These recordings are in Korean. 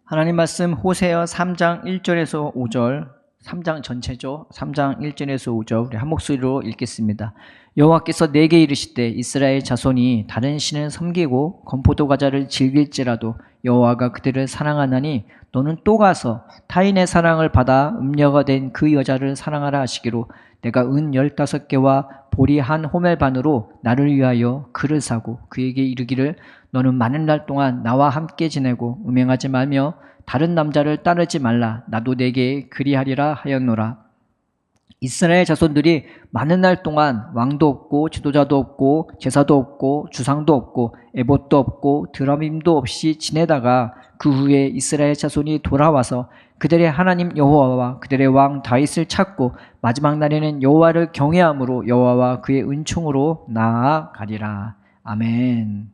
하나님 말씀 호세아 3장 1절에서 5절, 3장 전체죠. 3장 1절에서 5절 우리 한 목소리로 읽겠습니다. 여호와께서 내게 이르시되 이스라엘 자손이 다른 신을 섬기고 건포도 과자를 즐길지라도 여호와가 그들을 사랑하나니 너는 또 가서 타인의 사랑을 받아 음녀가 된 그 여자를 사랑하라 하시기로 내가 은 15개와 보리 한 호멜 반으로 나를 위하여 그를 사고 그에게 이르기를 너는 많은 날 동안 나와 함께 지내고 음행하지 말며 다른 남자를 따르지 말라. 나도 내게 그리하리라 하였노라. 이스라엘 자손들이 많은 날 동안 왕도 없고 지도자도 없고 제사도 없고 주상도 없고 에봇도 없고 드라밈도 없이 지내다가 그 후에 이스라엘 자손이 돌아와서 그들의 하나님 여호와와 그들의 왕 다윗을 찾고 마지막 날에는 여호와를 경외함으로 여호와와 그의 은총으로 나아가리라. 아멘.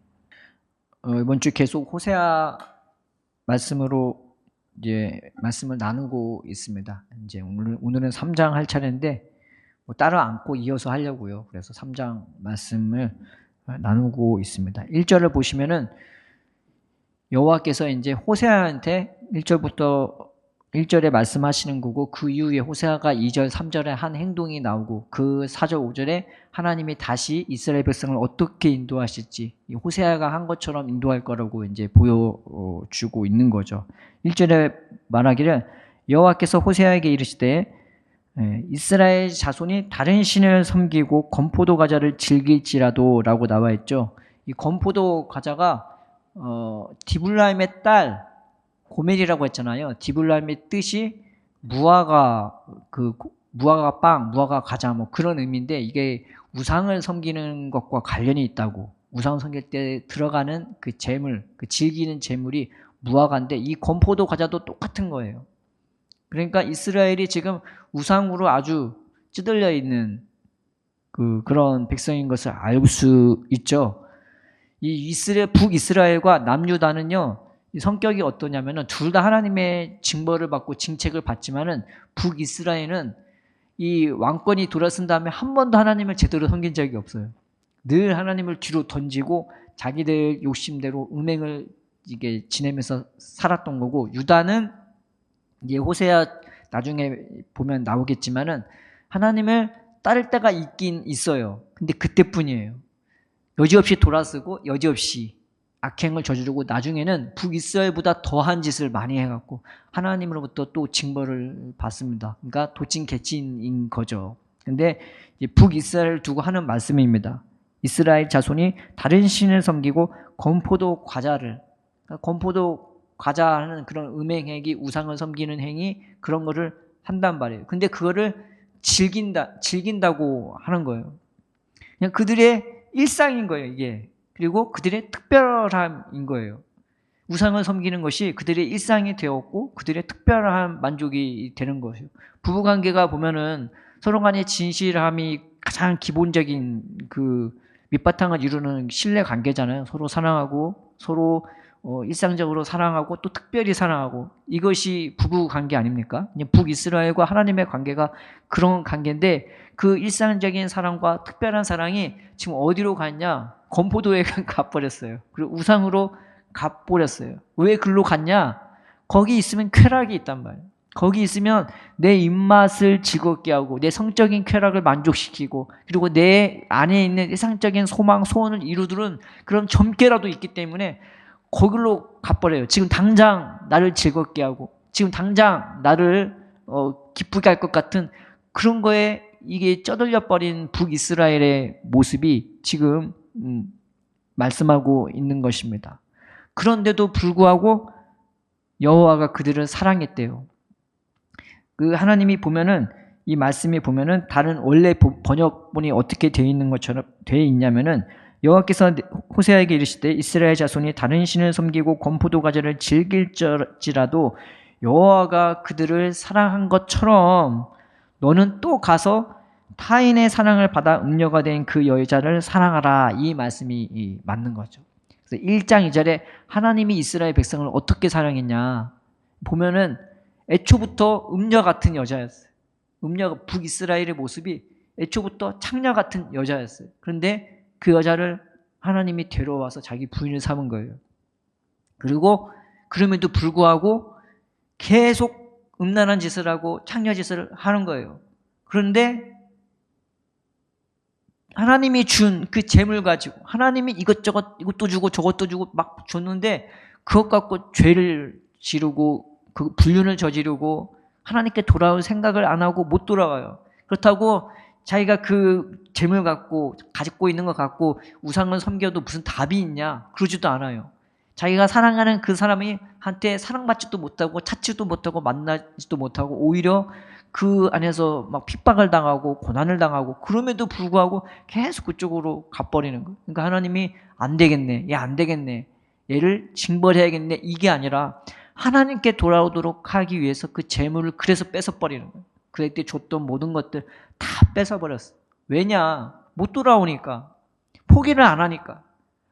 이번 주 계속 호세아 말씀으로 이제 말씀을 나누고 있습니다. 이제 오늘은 3장 할 차례인데 따로 안고 이어서 하려고요. 그래서 3장 말씀을 나누고 있습니다. 1절을 보시면은 여호와께서 이제 호세아한테 1절에 말씀하시는 거고 그 이후에 호세아가 2절, 3절에 한 행동이 나오고 그 4절, 5절에 하나님이 다시 이스라엘 백성을 어떻게 인도하실지 호세아가 한 것처럼 인도할 거라고 이제 보여주고 있는 거죠. 1절에 말하기를 여호와께서 호세아에게 이르시되 이스라엘 자손이 다른 신을 섬기고 건포도 과자를 즐길지라도 라고 나와 있죠. 이 건포도 과자가 디블라임의 딸 고멜이라고 했잖아요. 디블라임의 뜻이 무화과 빵, 무화과 과자 뭐 그런 의미인데 이게 우상을 섬기는 것과 관련이 있다고. 우상을 섬길 때 들어가는 그 재물, 그 즐기는 재물이 무화과인데 이 건포도 과자도 똑같은 거예요. 그러니까 이스라엘이 지금 우상으로 아주 찌들려 있는 그런 백성인 것을 알 수 있죠. 이 북이스라엘과 남유다는요, 이 성격이 어떠냐면은 둘 다 하나님의 징벌을 받고 징책을 받지만은 북이스라엘은 이 왕권이 돌아선 다음에 한 번도 하나님을 제대로 섬긴 적이 없어요. 늘 하나님을 뒤로 던지고 자기들 욕심대로 음행을 이게 지내면서 살았던 거고, 유다는 이제 호세아 나중에 보면 나오겠지만은 하나님을 따를 때가 있긴 있어요. 근데 그때뿐이에요. 여지없이 돌아서고 여지없이 악행을 저지르고 나중에는 북이스라엘보다 더한 짓을 많이 해갖고 하나님으로부터 또 징벌을 받습니다. 그러니까 도찐개찐인 거죠. 근데 북이스라엘을 두고 하는 말씀입니다. 이스라엘 자손이 다른 신을 섬기고 건포도 과자하는 그런 음행행위, 우상을 섬기는 행위 그런 거를 한단 말이에요. 근데 그거를 즐긴다고 하는 거예요. 그냥 그들의 일상인 거예요, 이게. 그리고 그들의 특별함인 거예요. 우상을 섬기는 것이 그들의 일상이 되었고 그들의 특별한 만족이 되는 것이요. 부부관계가 보면은 서로 간의 진실함이 가장 기본적인 그 밑바탕을 이루는 신뢰 관계잖아요. 서로 사랑하고 서로 일상적으로 사랑하고 또 특별히 사랑하고 이것이 부부관계 아닙니까? 북이스라엘과 하나님의 관계가 그런 관계인데 그 일상적인 사랑과 특별한 사랑이 지금 어디로 갔냐? 건포도에 가버렸어요. 그리고 우상으로 가버렸어요. 왜 글로 갔냐? 거기 있으면 쾌락이 있단 말이에요. 거기 있으면 내 입맛을 즐겁게 하고 내 성적인 쾌락을 만족시키고 그리고 내 안에 있는 일상적인 소망, 소원을 이루두는 그런 점괘라도 있기 때문에 거기로 가버려요. 지금 당장 나를 즐겁게 하고 지금 당장 나를 기쁘게 할 것 같은 그런 거에 이게 쩌들려 버린 북이스라엘의 모습이 지금 말씀하고 있는 것입니다. 그런데도 불구하고 여호와가 그들을 사랑했대요. 그 하나님이 보면은 이 말씀이 보면은 다른 원래 번역본이 어떻게 되어 있는 것처럼 되어 있냐면은 여호와께서 호세아에게 이르시되 이스라엘 자손이 다른 신을 섬기고 건포도 과자를 즐길지라도 여호와가 그들을 사랑한 것처럼 너는 또 가서 타인의 사랑을 받아 음녀가 된 그 여자를 사랑하라. 이 말씀이 맞는 거죠. 그래서 1장 2절에 하나님이 이스라엘 백성을 어떻게 사랑했냐 보면은 애초부터 음녀 같은 여자였어요. 음녀가 북이스라엘의 모습이 애초부터 창녀 같은 여자였어요. 그런데 그 여자를 하나님이 데려와서 자기 부인을 삼은 거예요. 그리고 그럼에도 불구하고 계속 음란한 짓을 하고 창녀짓을 하는 거예요. 그런데 하나님이 준 그 재물 가지고 하나님이 이것저것 이것도 주고 저것도 주고 막 줬는데 그것 갖고 죄를 지르고 그 불륜을 저지르고 하나님께 돌아올 생각을 안 하고 못 돌아와요. 그렇다고 자기가 그 재물 갖고 가지고 있는 것 갖고 우상을 섬겨도 무슨 답이 있냐? 그러지도 않아요. 자기가 사랑하는 그 사람이 한테 사랑받지도 못하고 찾지도 못하고 만나지도 못하고 오히려 그 안에서 막 핍박을 당하고 고난을 당하고 그럼에도 불구하고 계속 그쪽으로 가버리는 거예요. 그러니까 하나님이 안 되겠네, 얘 안 되겠네, 얘를 징벌해야겠네, 이게 아니라 하나님께 돌아오도록 하기 위해서 그 재물을 그래서 뺏어버리는 거예요. 그때 줬던 모든 것들 다 뺏어버렸어. 왜냐? 못 돌아오니까. 포기를 안 하니까.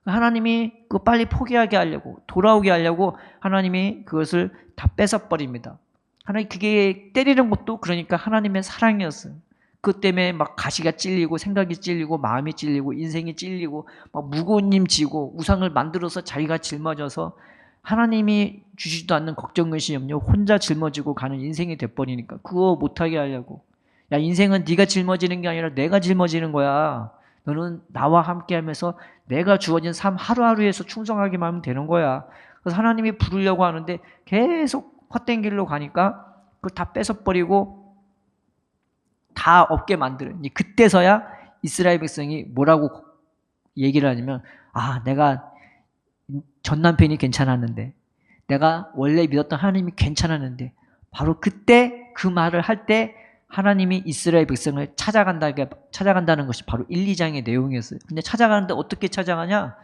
하나님이 그 빨리 포기하게 하려고, 돌아오게 하려고 하나님이 그것을 다 뺏어버립니다. 하나님 그게 때리는 것도 그러니까 하나님의 사랑이었어요. 그것 때문에 막 가시가 찔리고 생각이 찔리고 마음이 찔리고 인생이 찔리고 막 무거운 짐 지고 우상을 만들어서 자기가 짊어져서 하나님이 주시지도 않는 걱정 근심 염려 혼자 짊어지고 가는 인생이 돼버리니까 그거 못하게 하려고. 야, 인생은 네가 짊어지는 게 아니라 내가 짊어지는 거야. 너는 나와 함께하면서 내가 주어진 삶 하루하루에서 충성하기만 하면 되는 거야. 그래서 하나님이 부르려고 하는데 계속 헛된 길로 가니까 그걸 다 뺏어버리고 다 없게 만드는. 그때서야 이스라엘 백성이 뭐라고 얘기를 하냐면, 아, 내가 전 남편이 괜찮았는데, 내가 원래 믿었던 하나님이 괜찮았는데, 바로 그때 그 말을 할 때 하나님이 이스라엘 백성을 찾아간다는 것이 바로 1, 2장의 내용이었어요. 근데 찾아가는데 어떻게 찾아가냐?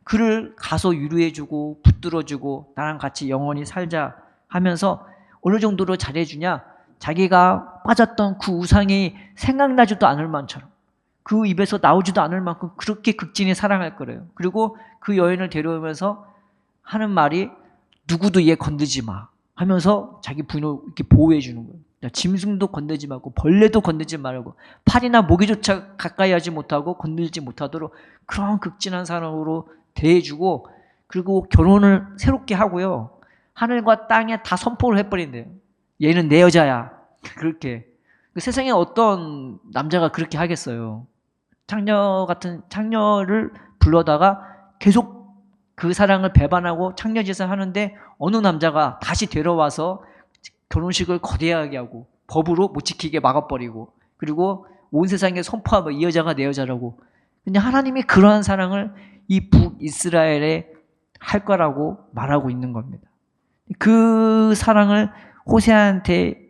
그를 가서 위로해주고 붙들어주고 나랑 같이 영원히 살자 하면서 어느 정도로 잘해주냐? 자기가 빠졌던 그 우상이 생각나지도 않을 만처럼 그 입에서 나오지도 않을 만큼 그렇게 극진히 사랑할 거래요. 그리고 그 여인을 데려오면서 하는 말이 누구도 얘 건드지 마 하면서 자기 부인을 이렇게 보호해 주는 거예요. 짐승도 건드지 말고 벌레도 건드지 말고 팔이나 모기조차 가까이 하지 못하고 건들지 못하도록 그런 극진한 사랑으로 대해주고 그리고 결혼을 새롭게 하고요. 하늘과 땅에 다 선포를 해버린대요. 얘는 내 여자야. 그렇게. 세상에 어떤 남자가 그렇게 하겠어요. 창녀 같은 창녀를 불러다가 계속 그 사랑을 배반하고 창녀짓을 하는데 어느 남자가 다시 데려와서 결혼식을 거대하게 하고 법으로 못 지키게 막아버리고 그리고 온 세상에 선포하고 이 여자가 내 여자라고. 근데 하나님이 그러한 사랑을 이 북이스라엘에 할 거라고 말하고 있는 겁니다. 그 사랑을 호세아한테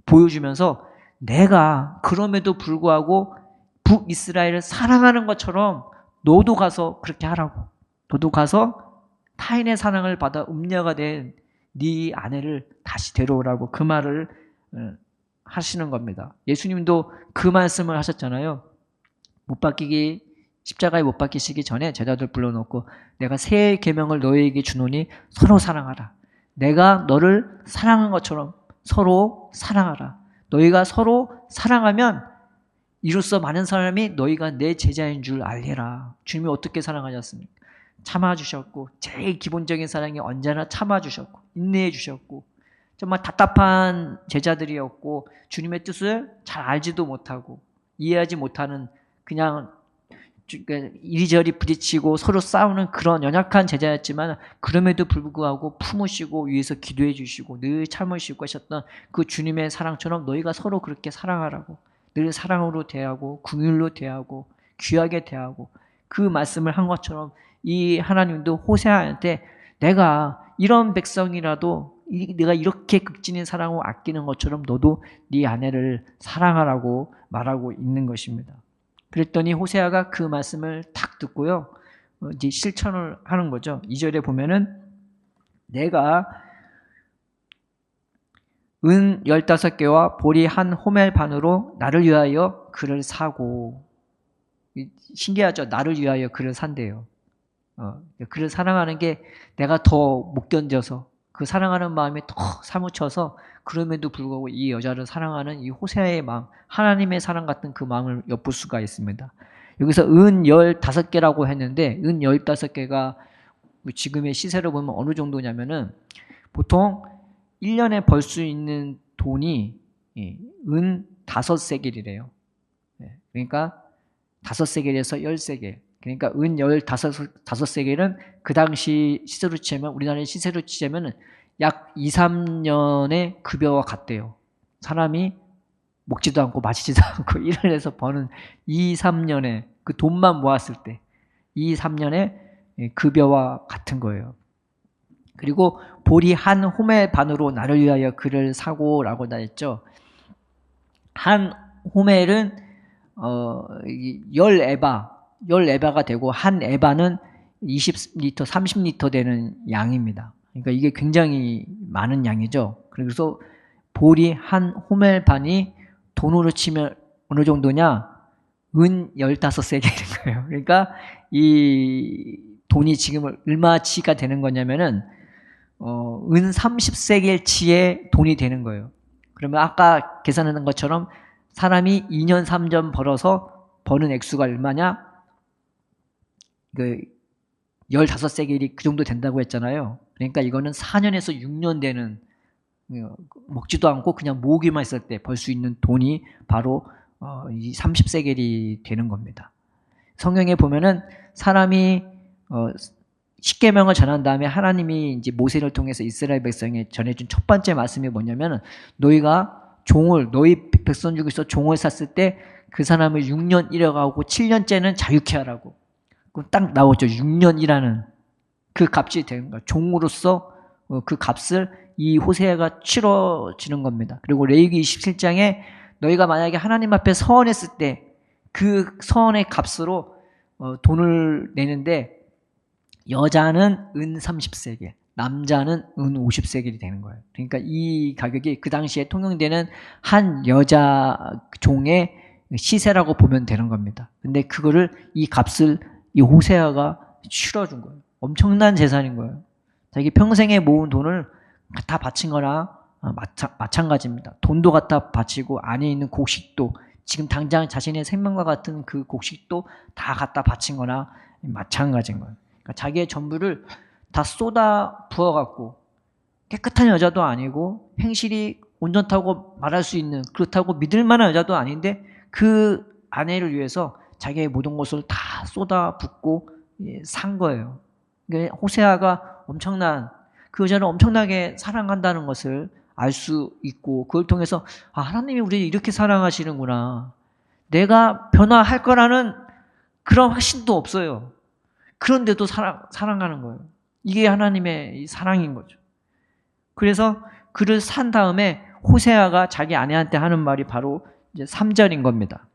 보여주면서 내가 그럼에도 불구하고 북이스라엘을 사랑하는 것처럼 너도 가서 그렇게 하라고. 너도 가서 타인의 사랑을 받아 음녀가 된 네 아내를 다시 데려오라고 그 말을 하시는 겁니다. 예수님도 그 말씀을 하셨잖아요. 십자가에 못 박히시기 전에 제자들 불러놓고 내가 새 계명을 너희에게 주노니 서로 사랑하라. 내가 너를 사랑한 것처럼 서로 사랑하라. 너희가 서로 사랑하면 이로써 많은 사람이 너희가 내 제자인 줄 알리라. 주님이 어떻게 사랑하셨습니까? 참아주셨고 제일 기본적인 사랑이 언제나 참아주셨고 인내해주셨고 정말 답답한 제자들이었고 주님의 뜻을 잘 알지도 못하고 이해하지 못하는 그냥 이리저리 부딪히고 서로 싸우는 그런 연약한 제자였지만 그럼에도 불구하고 품으시고 위에서 기도해 주시고 늘 참으시고 하셨던 그 주님의 사랑처럼 너희가 서로 그렇게 사랑하라고 늘 사랑으로 대하고 긍휼로 대하고 귀하게 대하고 그 말씀을 한 것처럼 이 하나님도 호세아한테 내가 이런 백성이라도 내가 이렇게 극진히 사랑하고 아끼는 것처럼 너도 네 아내를 사랑하라고 말하고 있는 것입니다. 그랬더니 호세아가 그 말씀을 탁 듣고요. 이제 실천을 하는 거죠. 2절에 보면은 내가 은 15개와 보리 한 호멜 반으로 나를 위하여 그를 사고 신기하죠. 나를 위하여 그를 산대요. 그를 사랑하는 게 내가 더 못 견뎌서 그 사랑하는 마음이 더 사무쳐서 그럼에도 불구하고 이 여자를 사랑하는 이 호세아의 마음 하나님의 사랑 같은 그 마음을 엿볼 수가 있습니다. 여기서 은 15개라고 했는데 은 15개가 지금의 시세로 보면 어느 정도냐면은 보통 1년에 벌 수 있는 돈이 은 5세겔이래요. 그러니까 5세겔에서 10세겔. 그러니까 은 15세겔은 그 당시 시세로 치면, 우리나라의 시세로 치자면 약 2, 3년의 급여와 같대요. 사람이 먹지도 않고 마시지도 않고 일을 해서 버는 2, 3년의 그 돈만 모았을 때 2, 3년의 급여와 같은 거예요. 그리고 볼이 한 호멜 반으로 나를 위하여 그를 사고라고 나 했죠. 한 호멜은 10에바가 되고, 한 에바는 20리터, 30리터 되는 양입니다. 그러니까 이게 굉장히 많은 양이죠. 그래서 볼이 한 호멜 반이 돈으로 치면 어느 정도냐? 은 15세겔인 거예요. 그러니까 이 돈이 지금 얼마치가 되는 거냐면은 은 30세겔치의 돈이 되는 거예요. 그러면 아까 계산한 것처럼 사람이 2년 3년 벌어서 버는 액수가 얼마냐? 그 15세겔이 그 정도 된다고 했잖아요. 그러니까 이거는 4년에서 6년 되는, 먹지도 않고 그냥 모으기만 했을 때 벌 수 있는 돈이 바로 이 30세겔이 되는 겁니다. 성경에 보면은 사람이 10계명을 전한 다음에 하나님이 이제 모세를 통해서 이스라엘 백성에 전해준 첫 번째 말씀이 뭐냐면은, 너희 백성 중에서 종을 샀을 때 그 사람을 6년 일해가고 7년째는 자유케 하라고. 그럼 딱 나오죠. 6년 일하는 그 값이 되는 거예요. 종으로서 그 값을 이 호세아가 치러지는 겁니다. 그리고 레위기 27장에 너희가 만약에 하나님 앞에 서원했을 때 그 서원의 값으로 돈을 내는데, 여자는 은 30세겔, 남자는 은 50세겔이 되는 거예요. 그러니까 이 가격이 그 당시에 통용되는 한 여자 종의 시세라고 보면 되는 겁니다. 근데 그거를, 이 값을 이 호세아가 치러준 거예요. 엄청난 재산인 거예요. 자기 평생에 모은 돈을 갖다 바친 거나 마찬가지입니다. 돈도 갖다 바치고 안에 있는 곡식도, 지금 당장 자신의 생명과 같은 그 곡식도 다 갖다 바친 거나 마찬가지인 거예요. 그러니까 자기의 전부를 다 쏟아 부어갖고, 깨끗한 여자도 아니고 행실이 온전하고 말할 수 있는, 그렇다고 믿을 만한 여자도 아닌데 그 아내를 위해서 자기의 모든 것을 다 쏟아 붓고 산 거예요. 그러니까 호세아가 그 여자를 엄청나게 사랑한다는 것을 알 수 있고, 그걸 통해서 하나님이 우리를 이렇게 사랑하시는구나, 내가 변화할 거라는 그런 확신도 없어요. 그런데도 사랑하는 거예요. 이게 하나님의 사랑인 거죠. 그래서 그를 산 다음에 호세아가 자기 아내한테 하는 말이 바로 이제 3절인 겁니다.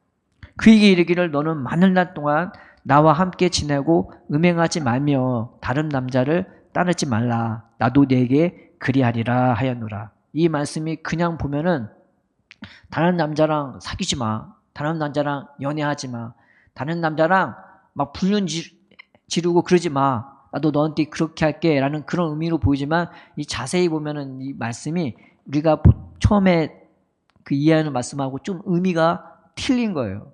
그에게 이르기를 너는 많은 날 동안 나와 함께 지내고 음행하지 말며 다른 남자를 따르지 말라. 나도 네게 그리하리라 하였노라. 이 말씀이 그냥 보면은 다른 남자랑 사귀지 마, 다른 남자랑 연애하지 마, 다른 남자랑 막 불륜 지르고 그러지 마, 나도 너한테 그렇게 할게 라는 그런 의미로 보이지만, 이 자세히 보면은 이 말씀이 우리가 처음에 그 이해하는 말씀하고 좀 의미가 틀린 거예요.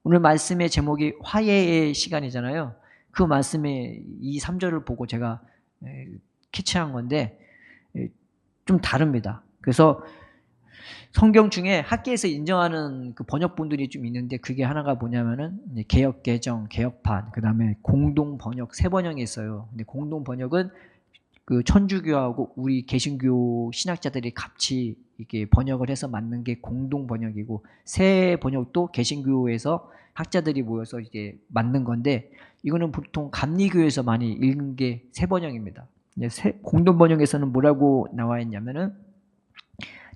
오늘 말씀의 제목이 화해의 시간이잖아요. 그 말씀의 이 3절을 보고 제가 캐치한 건데 좀 다릅니다. 그래서 성경 중에 학계에서 인정하는 그 번역본들이 좀 있는데, 그게 하나가 뭐냐면은 개역개정, 개역판, 그 다음에 공동번역, 세 번역이 있어요. 근데 공동번역은 그 천주교하고 우리 개신교 신학자들이 같이 이렇게 번역을 해서 만든 게 공동번역이고, 새 번역도 개신교에서 학자들이 모여서 이게 만든 건데, 이거는 보통 감리교에서 많이 읽는 게 새 번역입니다. 공동번역에서는 뭐라고 나와 있냐면은,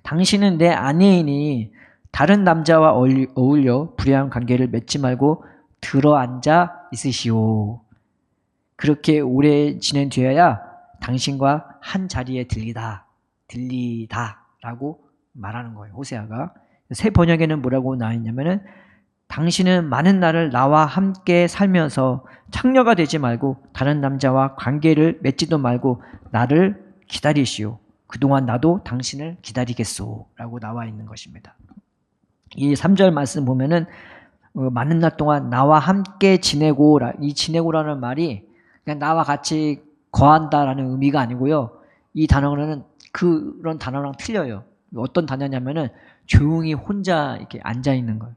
당신은 내 아내이니 다른 남자와 어울려 불의한 관계를 맺지 말고 들어앉아 있으시오. 그렇게 오래 지낸 뒤에야 당신과 한 자리에 들리다 라고 말하는 거예요, 호세아가. 새 번역에는 뭐라고 나와 있냐면은, 당신은 많은 날을 나와 함께 살면서 창녀가 되지 말고 다른 남자와 관계를 맺지도 말고 나를 기다리시오. 그동안 나도 당신을 기다리겠소 라고 나와 있는 것입니다. 이 3절 말씀 보면은 많은 날 동안 나와 함께 지내고, 이 지내고라는 말이 그냥 나와 같이 거한다라는 의미가 아니고요. 이 단어는 그런 단어랑 틀려요. 어떤 단어냐면은 조용히 혼자 이렇게 앉아 있는 거예요.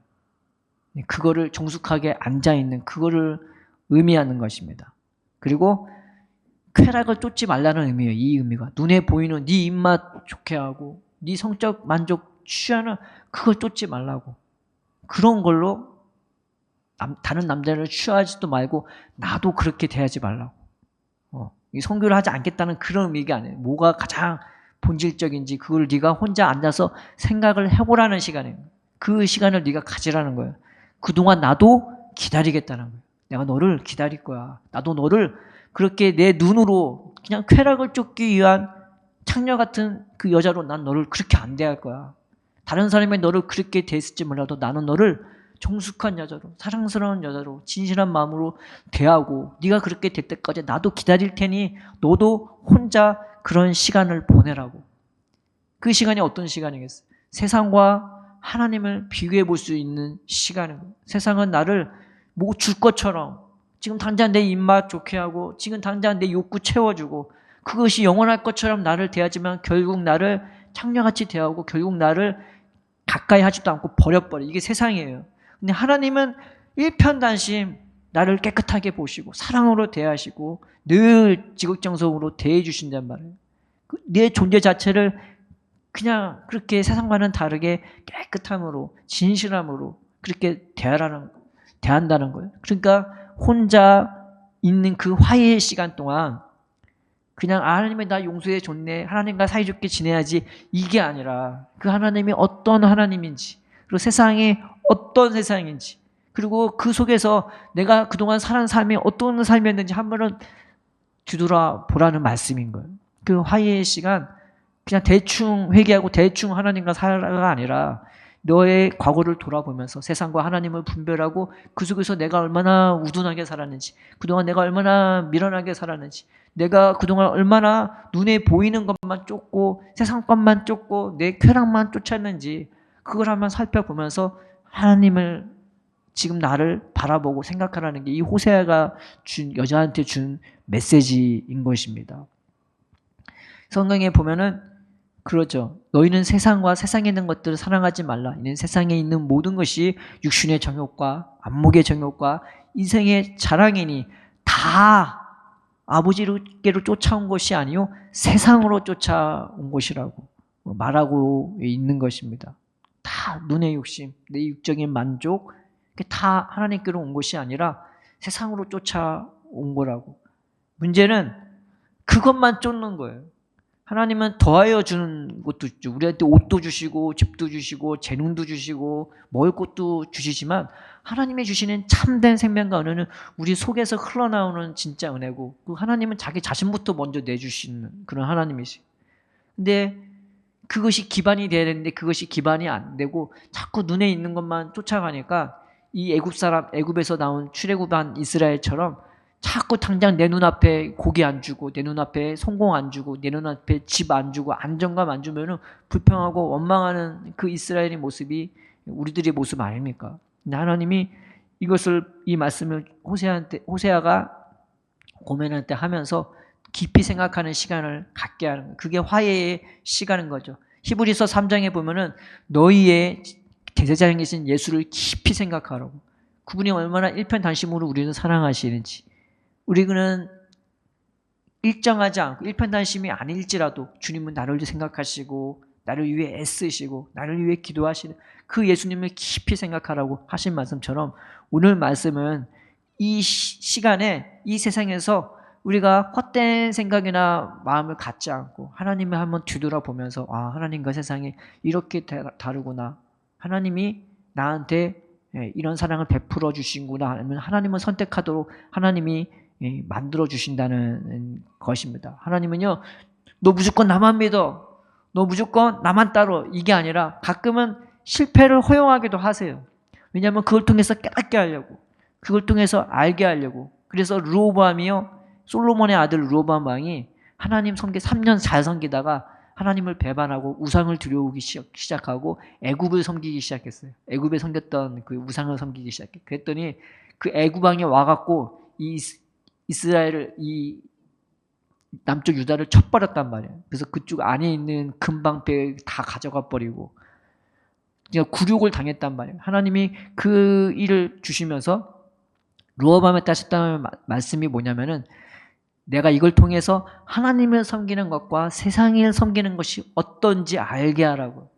그거를 정숙하게 앉아 있는 그거를 의미하는 것입니다. 그리고 쾌락을 쫓지 말라는 의미예요. 이 의미가 눈에 보이는 네 입맛 좋게 하고 네 성적 만족 취하는 그걸 쫓지 말라고. 그런 걸로 다른 남자를 취하지도 말고 나도 그렇게 대하지 말라고. 이 선교를 하지 않겠다는 그런 의미가 아니에요. 뭐가 가장 본질적인지 그걸 네가 혼자 앉아서 생각을 해보라는 시간이에요. 그 시간을 네가 가지라는 거예요. 그동안 나도 기다리겠다는 거예요. 내가 너를 기다릴 거야. 나도 너를 그렇게 내 눈으로 그냥 쾌락을 쫓기 위한 창녀 같은 그 여자로 난 너를 그렇게 안 대할 거야. 다른 사람이 너를 그렇게 대했을지 몰라도 나는 너를 정숙한 여자로, 사랑스러운 여자로, 진실한 마음으로 대하고 네가 그렇게 될 때까지 나도 기다릴 테니 너도 혼자 그런 시간을 보내라고. 그 시간이 어떤 시간이겠어요? 세상과 하나님을 비교해 볼 수 있는 시간인 거예요. 세상은 나를 뭐 줄 것처럼 지금 당장 내 입맛 좋게 하고 지금 당장 내 욕구 채워주고 그것이 영원할 것처럼 나를 대하지만 결국 나를 창녀같이 대하고 결국 나를 가까이 하지도 않고 버려버려. 이게 세상이에요. 근데 하나님은 일편단심 나를 깨끗하게 보시고 사랑으로 대하시고 늘 지극정성으로 대해 주신단 말이에요. 내 존재 자체를 그냥 그렇게 세상과는 다르게 깨끗함으로 진실함으로 그렇게 대한다는 거예요. 그러니까 혼자 있는 그 화해의 시간 동안 그냥 하나님이 나 용서해 줬네, 하나님과 사이좋게 지내야지, 이게 아니라 그 하나님이 어떤 하나님인지, 그리고 세상이 어떤 세상인지, 그리고 그 속에서 내가 그동안 살은 삶이 어떤 삶이었는지 한 번은 뒤돌아보라는 말씀인 거예요. 그 화해의 시간, 그냥 대충 회개하고 대충 하나님과 살아가 아니라 너의 과거를 돌아보면서 세상과 하나님을 분별하고 그 속에서 내가 얼마나 우둔하게 살았는지, 그동안 내가 얼마나 미련하게 살았는지, 내가 그동안 얼마나 눈에 보이는 것만 쫓고 세상 것만 쫓고 내 쾌락만 쫓았는지 그걸 한번 살펴보면서 하나님을 지금 나를 바라보고 생각하라는 게 이 호세아가 여자한테 준 메시지인 것입니다. 성경에 보면은 그러죠. 너희는 세상과 세상에 있는 것들을 사랑하지 말라. 이는 세상에 있는 모든 것이 육신의 정욕과 안목의 정욕과 인생의 자랑이니 다 아버지께로 쫓아온 것이 아니요 세상으로 쫓아온 것이라고 말하고 있는 것입니다. 다 눈의 욕심, 내 육적인 만족, 다 하나님께로 온 것이 아니라 세상으로 쫓아온 거라고. 문제는 그것만 쫓는 거예요. 하나님은 더하여 주는 것도 있죠. 우리한테 옷도 주시고 집도 주시고 재능도 주시고 먹을 것도 주시지만 하나님이 주시는 참된 생명과 은혜는 우리 속에서 흘러나오는 진짜 은혜고, 그 하나님은 자기 자신부터 먼저 내주시는 그런 하나님이시. 근데 그것이 기반이 돼야 되는데 그것이 기반이 안 되고 자꾸 눈에 있는 것만 쫓아가니까 이 애굽에서 나온 출애굽한 이스라엘처럼 자꾸 당장 내 눈앞에 고기 안 주고 내 눈앞에 성공 안 주고 내 눈앞에 집 안 주고 안정감 안 주면은 불평하고 원망하는 그 이스라엘의 모습이 우리들의 모습 아닙니까? 근데 하나님이 이 말씀을 호세아가 고민한테 하면서 깊이 생각하는 시간을 갖게 하는 거예요. 그게 화해의 시간인 거죠. 히브리서 3장에 보면은 너희의 대제사장 계신 예수를 깊이 생각하라고. 그분이 얼마나 일편단심으로 우리는 사랑하시는지, 우리는 일정하지 않고 일편단심이 아닐지라도 주님은 나를 생각하시고 나를 위해 애쓰시고 나를 위해 기도하시는 그 예수님을 깊이 생각하라고 하신 말씀처럼 오늘 말씀은 이 시간에 이 세상에서 우리가 헛된 생각이나 마음을 갖지 않고 하나님을 한번 뒤돌아보면서 하나님과 세상이 이렇게 다르구나, 하나님이 나한테 이런 사랑을 베풀어 주신구나, 아니면 하나님을 선택하도록 하나님이 만들어 주신다는 것입니다. 하나님은요, 너 무조건 나만 믿어, 너 무조건 나만 따로, 이게 아니라 가끔은 실패를 허용하기도 하세요. 왜냐하면 그걸 통해서 깨닫게 하려고, 그걸 통해서 알게 하려고. 그래서 르호보암이요, 솔로몬의 아들 르호보암 왕이 하나님 섬기 3년 잘 섬기다가 하나님을 배반하고 우상을 들여오기 시작하고 애굽을 섬기기 시작했어요. 애굽에 섬겼던 그 우상을 섬기기 시작해. 그랬더니 그 애굽 왕이 와갖고 이 이스라엘을 이 남쪽 유다를 쳐버렸단 말이에요. 그래서 그쪽 안에 있는 금방패 다 가져가 버리고 그냥 굴욕을 당했단 말이에요. 하나님이 그 일을 주시면서 르호보암에 하셨다는 말씀이 뭐냐면은 내가 이걸 통해서 하나님을 섬기는 것과 세상을 섬기는 것이 어떤지 알게 하라고.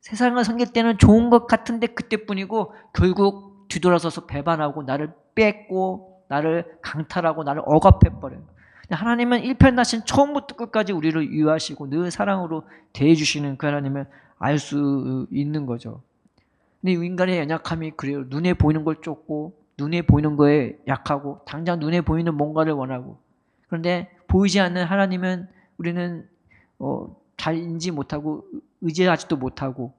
세상을 섬길 때는 좋은 것 같은데 그때뿐이고 결국 뒤돌아서서 배반하고 나를 뺏고 나를 강탈하고 나를 억압해버려요. 하나님은 일편단심 처음부터 끝까지 우리를 위하시고 늘 사랑으로 대해주시는 그 하나님을 알 수 있는 거죠. 근데 인간의 연약함이 그래요. 눈에 보이는 걸 쫓고 눈에 보이는 거에 약하고 당장 눈에 보이는 뭔가를 원하고 그런데 보이지 않는 하나님은 우리는 잘 인지 못하고 의지하지도 못하고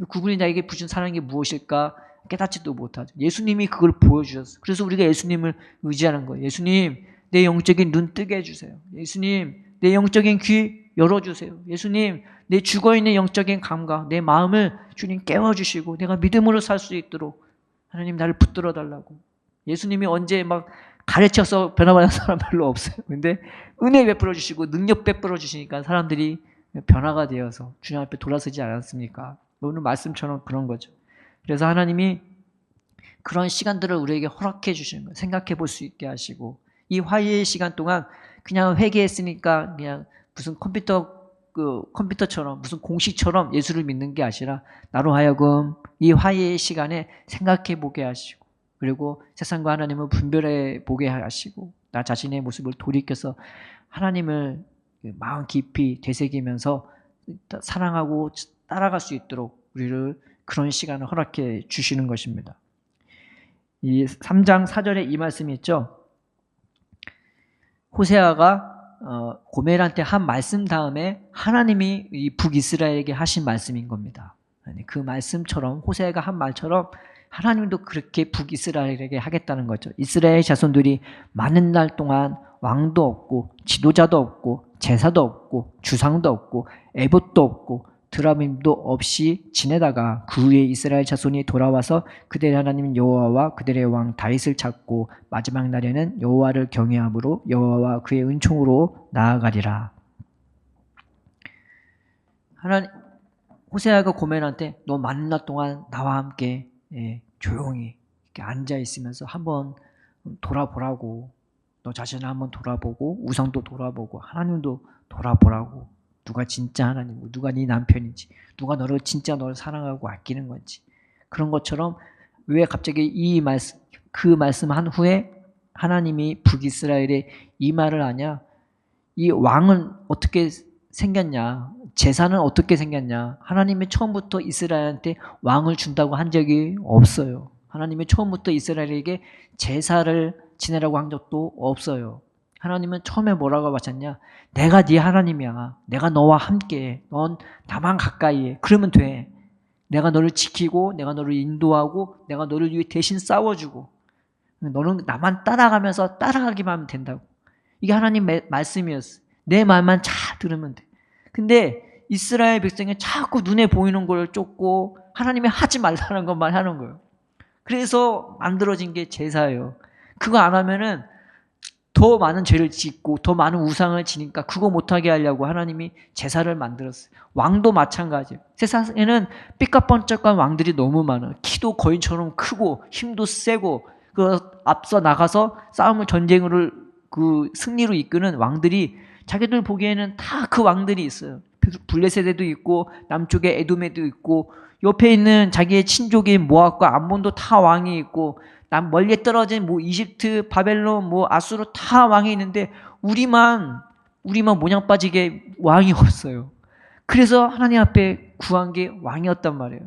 그분이 나에게 주신 사랑이 무엇일까 깨닫지도 못하죠. 예수님이 그걸 보여주셨어요. 그래서 우리가 예수님을 의지하는 거예요. 예수님 내 영적인 눈 뜨게 해주세요. 예수님 내 영적인 귀 열어주세요. 예수님 내 죽어있는 영적인 감각 내 마음을 주님 깨워주시고 내가 믿음으로 살 수 있도록 하나님 나를 붙들어 달라고. 예수님이 언제 막 가르쳐서 변화받은 사람 별로 없어요. 근데 은혜 베풀어 주시고 능력 베풀어 주시니까 사람들이 변화가 되어서 주님 앞에 돌아서지 않았습니까? 오늘 말씀처럼 그런 거죠. 그래서 하나님이 그런 시간들을 우리에게 허락해 주시는 거예요. 생각해 볼 수 있게 하시고 이 화해의 시간 동안 그냥 회개했으니까 그냥 무슨 컴퓨터처럼 무슨 공식처럼 예수를 믿는 게 아니라 나로 하여금 이 화해의 시간에 생각해 보게 하시고 그리고 세상과 하나님을 분별해 보게 하시고 나 자신의 모습을 돌이켜서 하나님을 마음 깊이 되새기면서 사랑하고 따라갈 수 있도록 우리를 그런 시간을 허락해 주시는 것입니다. 이 3장 4절에 이 말씀이 있죠. 호세아가 고멜한테 한 말씀 다음에 하나님이 이 북이스라엘에게 하신 말씀인 겁니다. 그 말씀처럼 호세아가 한 말처럼 하나님도 그렇게 북이스라엘에게 하겠다는 거죠. 이스라엘 자손들이 많은 날 동안 왕도 없고 지도자도 없고 제사도 없고 주상도 없고 에봇도 없고 드라밈도 없이 지내다가 그 후에 이스라엘 자손이 돌아와서 그들의 하나님 여호와와 그들의 왕 다윗을 찾고 마지막 날에는 여호와를 경외함으로 여호와와 그의 은총으로 나아가리라. 하나님 호세아가 고멜한테 너 많은 날 동안 나와 함께 조용히 이렇게 앉아 있으면서 한번 돌아보라고. 너 자신을 한번 돌아보고 우상도 돌아보고 하나님도 돌아보라고. 누가 진짜 하나님이고 누가 네 남편인지 누가 진짜 너를 사랑하고 아끼는 건지 그런 것처럼 왜 갑자기 그 말씀 한 후에 하나님이 북이스라엘에 이 말을 하냐. 이 왕은 어떻게 생겼냐. 제사는 어떻게 생겼냐. 하나님이 처음부터 이스라엘한테 왕을 준다고 한 적이 없어요. 하나님이 처음부터 이스라엘에게 제사를 지내라고 한 적도 없어요. 하나님은 처음에 뭐라고 하셨냐. 내가 네 하나님이야. 내가 너와 함께 넌 나만 가까이 해. 그러면 돼. 내가 너를 지키고 내가 너를 인도하고 내가 너를 위해 대신 싸워주고 너는 나만 따라가면서 따라가기만 하면 된다고. 이게 하나님 말씀이었어. 내 말만 잘 들으면 돼. 근데 이스라엘 백성이 자꾸 눈에 보이는 걸 쫓고 하나님이 하지 말라는 것만 하는 거예요. 그래서 만들어진 게 제사예요. 그거 안 하면은 더 많은 죄를 짓고 더 많은 우상을 지니까 그거 못하게 하려고 하나님이 제사를 만들었어요. 왕도 마찬가지예요. 세상에는 삐까뻔쩍한 왕들이 너무 많아요. 키도 거인처럼 크고 힘도 세고 그 앞서 나가서 싸움을 전쟁으로 그 승리로 이끄는 왕들이 자기들 보기에는 다 그 왕들이 있어요. 블레셋에도 있고 남쪽에 에돔에도 있고 옆에 있는 자기의 친족인 모압과 암몬도 다 왕이 있고 멀리 떨어진 이집트, 바벨론, 아수르 다 왕이 있는데 우리만 모양 빠지게 왕이 없어요. 그래서 하나님 앞에 구한 게 왕이었단 말이에요.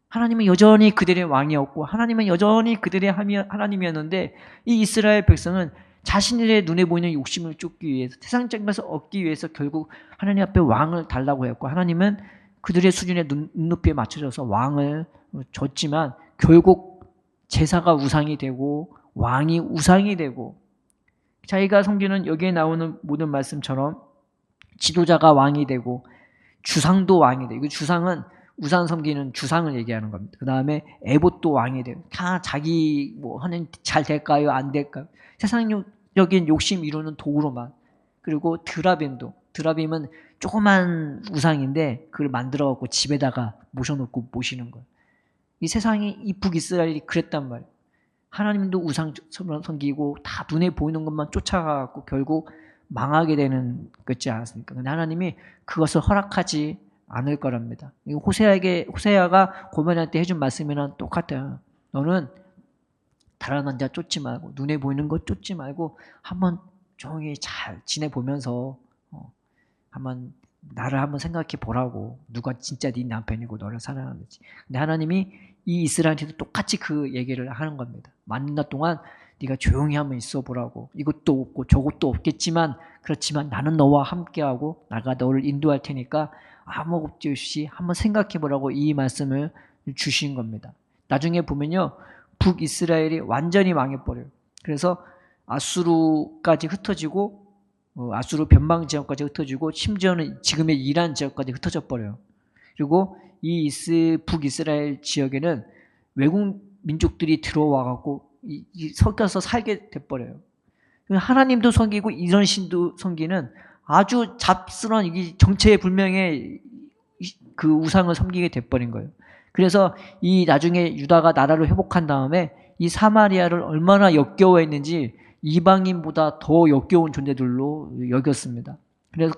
하나님은 여전히 그들의 왕이었고 하나님은 여전히 그들의 하나님이었는데 이 이스라엘 백성은 자신들의 눈에 보이는 욕심을 쫓기 위해서 세상적인 것을 얻기 위해서 결국 하나님 앞에 왕을 달라고 했고 하나님은 그들의 수준의 눈높이에 맞춰져서 왕을 줬지만 결국 제사가 우상이 되고 왕이 우상이 되고 자기가 섬기는 여기에 나오는 모든 말씀처럼 지도자가 왕이 되고 주상도 왕이 되고 주상은 우상 섬기는 주상을 얘기하는 겁니다. 그 다음에 에봇도 왕이 되고 다 자기 하는 잘 될까요 안 될까요 세상적인 욕심 이루는 도구로만 그리고 드라빔은 조그만 우상인데 그걸 만들어 갖고 집에다가 모셔놓고 모시는 거예요. 이 세상이 이 북이스라엘이 그랬단 말이에요. 하나님도 우상 섬기고 다 눈에 보이는 것만 쫓아가고 결국 망하게 되는 거지 않았습니까? 근데 하나님이 그것을 허락하지 않을 거랍니다. 호세아가 고멜한테 해준 말씀이랑 똑같아요. 너는 다른 남자 쫓지 말고 눈에 보이는 것 쫓지 말고 한번 조용히 잘 지내보면서 한번 나를 한번 생각해 보라고. 누가 진짜 네 남편이고 너를 사랑하는지. 근데 하나님이 이 이스라엘한테도 똑같이 그 얘기를 하는 겁니다. 만나 동안 네가 조용히 한번 있어 보라고. 이것도 없고 저것도 없겠지만 그렇지만 나는 너와 함께하고 내가 너를 인도할 테니까 아무 걱정 없이 한번 생각해 보라고 이 말씀을 주신 겁니다. 나중에 보면요. 북이스라엘이 완전히 망해버려요. 그래서 아수르까지 흩어지고 아수르 변방 지역까지 흩어지고 심지어는 지금의 이란 지역까지 흩어져 버려요. 그리고 이 북이스라엘 지역에는 외국 민족들이 들어와 갖고 섞여서 살게 돼 버려요. 하나님도 섬기고 이런 신도 섬기는 아주 잡스러운 정체불명의 그 우상을 섬기게 돼 버린 거예요. 그래서 이 나중에 유다가 나라를 회복한 다음에 이 사마리아를 얼마나 역겨워했는지 이방인보다 더 역겨운 존재들로 여겼습니다. 그래서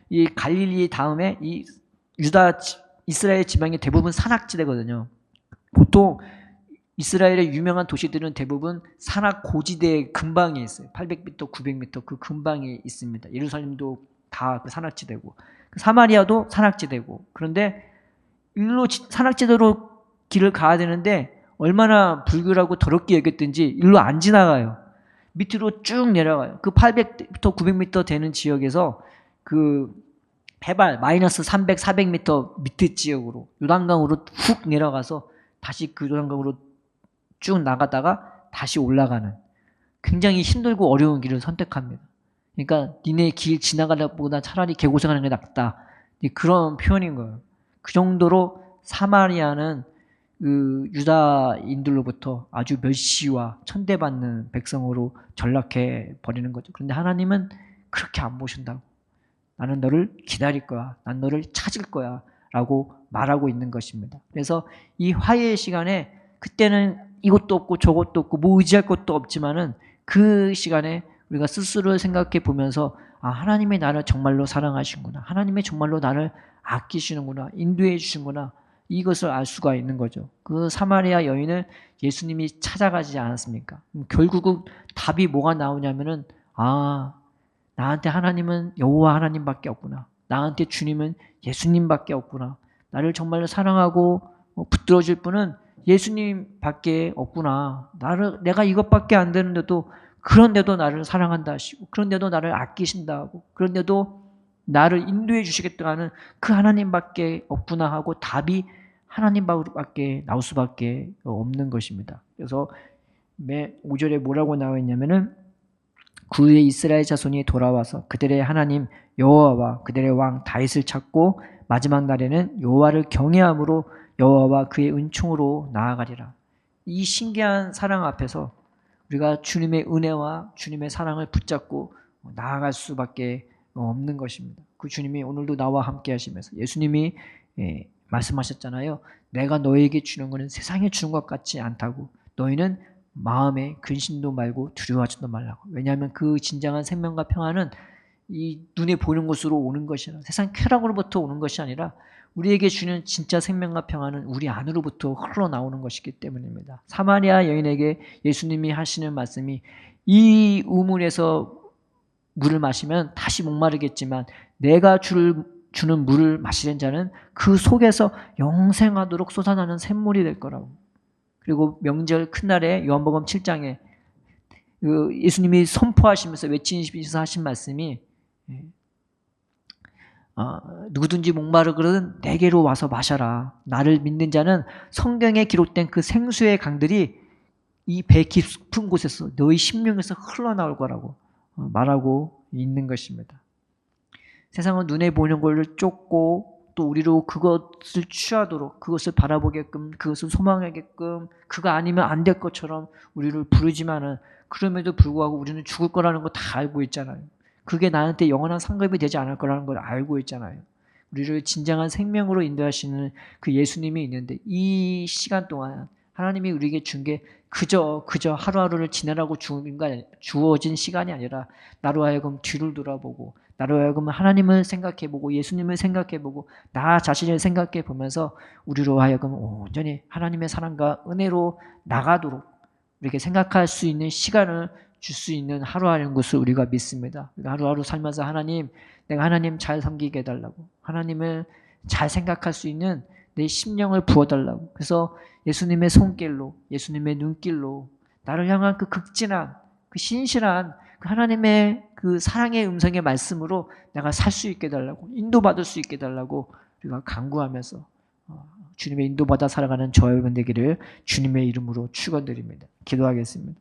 이 갈릴리 다음에 이 이스라엘 지방이 대부분 산악지대거든요. 보통 이스라엘의 유명한 도시들은 대부분 산악 고지대의 근방에 있어요. 800m, 900m 그 근방에 있습니다. 예루살렘도 다 그 산악지대고 사마리아도 산악지대고. 그런데 일로 산악지대로 길을 가야 되는데 얼마나 불결하고 더럽게 여겼든지 일로 안 지나가요. 밑으로 쭉 내려가요. 그 800m, 900m 되는 지역에서 그 해발 마이너스 300, 400m 밑에 지역으로 요단강으로 훅 내려가서 다시 그 요단강으로 쭉 나가다가 다시 올라가는 굉장히 힘들고 어려운 길을 선택합니다. 그러니까 니네 길 지나가다 보다 차라리 개고생하는 게 낫다. 그런 표현인 거예요. 그 정도로 사마리아는 그 유다인들로부터 아주 멸시와 천대받는 백성으로 전락해 버리는 거죠. 그런데 하나님은 그렇게 안 보신다고. 나는 너를 기다릴 거야. 난 너를 찾을 거야. 라고 말하고 있는 것입니다. 그래서 이 화해의 시간에 그때는 이것도 없고 저것도 없고 뭐 의지할 것도 없지만은 그 시간에 우리가 스스로 생각해 보면서 아, 하나님이 나를 정말로 사랑하시는구나. 하나님이 정말로 나를 아끼시는구나. 인도해 주시는구나. 이것을 알 수가 있는 거죠. 그 사마리아 여인을 예수님이 찾아가지 않았습니까? 결국은 답이 뭐가 나오냐면은 아, 나한테 하나님은 여호와 하나님밖에 없구나. 나한테 주님은 예수님밖에 없구나. 나를 정말로 사랑하고 붙들어줄 분은 예수님밖에 없구나. 내가 이것밖에 안 되는데도 그런데도 나를 사랑한다 하시고 그런데도 나를 아끼신다 하고 그런데도 나를 인도해 주시겠다 하는 그 하나님밖에 없구나 하고 답이 하나님밖에 나올 수밖에 없는 것입니다. 그래서 5절에 뭐라고 나와 있냐면은 그 후에 이스라엘 자손이 돌아와서 그들의 하나님 여호와와 그들의 왕 다윗을 찾고 마지막 날에는 여호와를 경외함으로 여호와와 그의 은총으로 나아가리라. 이 신기한 사랑 앞에서 우리가 주님의 은혜와 주님의 사랑을 붙잡고 나아갈 수밖에 없는 것입니다. 그 주님이 오늘도 나와 함께 하시면서 예수님이 말씀하셨잖아요. 내가 너에게 주는 것은 세상에 주는 것 같지 않다고. 너희는 마음에 근심도 말고 두려워하지도 말라고. 왜냐하면 그 진정한 생명과 평안은 이 눈에 보이는 것으로 오는 것이 아니라 세상 쾌락으로부터 오는 것이 아니라 우리에게 주는 진짜 생명과 평안은 우리 안으로부터 흘러나오는 것이기 때문입니다. 사마리아 여인에게 예수님이 하시는 말씀이 이 우물에서 물을 마시면 다시 목마르겠지만 내가 주는 물을 마시는 자는 그 속에서 영생하도록 솟아나는 샘물이 될 거라고. 그리고 명절 큰날에 요한복음 7장에 예수님이 선포하시면서 외치시면서 하신 말씀이 누구든지 목마르거든 내게로 와서 마셔라. 나를 믿는 자는 성경에 기록된 그 생수의 강들이 이 배 깊은 곳에서 너희 심령에서 흘러나올 거라고 말하고 있는 것입니다. 세상은 눈에 보이는 걸 쫓고 또 우리로 그것을 취하도록 그것을 바라보게끔 그것을 소망하게끔 그거 아니면 안 될 것처럼 우리를 부르지만은 그럼에도 불구하고 우리는 죽을 거라는 거 다 알고 있잖아요. 그게 나한테 영원한 상급이 되지 않을 거라는 걸 알고 있잖아요. 우리를 진정한 생명으로 인도하시는 그 예수님이 있는데 이 시간 동안 하나님이 우리에게 준 게 그저 하루하루를 지내라고 주어진 시간이 아니라 나로 하여금 뒤를 돌아보고 나로 하여금 하나님을 생각해보고 예수님을 생각해보고 나 자신을 생각해보면서 우리로 하여금 온전히 하나님의 사랑과 은혜로 나가도록 이렇게 생각할 수 있는 시간을 줄 수 있는 하루하루인 것을 우리가 믿습니다. 하루하루 살면서 하나님, 내가 하나님 잘 섬기게 해달라고, 하나님을 잘 생각할 수 있는 내 심령을 부어달라고. 그래서 예수님의 손길로, 예수님의 눈길로 나를 향한 그 극진한, 그 신실한 그 하나님의 그 사랑의 음성의 말씀으로 내가 살 수 있게 해달라고, 인도받을 수 있게 해달라고 우리가 간구하면서 주님의 인도받아 살아가는 저와 여러분 되기를 주님의 이름으로 축원드립니다. 기도하겠습니다.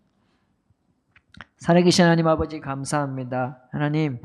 살아계신 하나님 아버지 감사합니다. 하나님,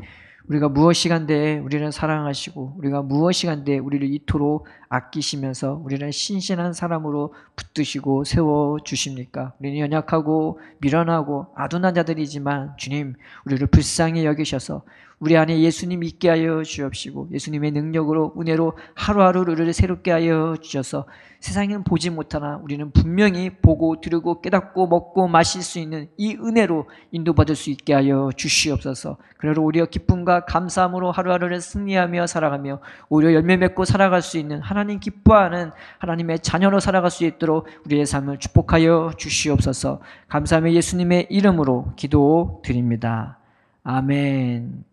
우리가 무엇이간데 우리를 사랑하시고 우리가 무엇이간데 우리를 이토록 아끼시면서 우리를 신실한 사람으로 붙드시고 세워주십니까? 우리는 연약하고 미련하고 아둔한 자들이지만 주님, 우리를 불쌍히 여기셔서 우리 안에 예수님 있게 하여 주옵시고 예수님의 능력으로 은혜로 하루하루 우리를 새롭게 하여 주셔서 세상은 보지 못하나 우리는 분명히 보고 들으고 깨닫고 먹고 마실 수 있는 이 은혜로 인도받을 수 있게 하여 주시옵소서. 그러므로 우리가 기쁨과 감사함으로 하루하루를 승리하며 살아가며 오히려 열매 맺고 살아갈 수 있는 하나님 기뻐하는 하나님의 자녀로 살아갈 수 있도록 우리의 삶을 축복하여 주시옵소서. 감사하며 예수님의 이름으로 기도드립니다. 아멘.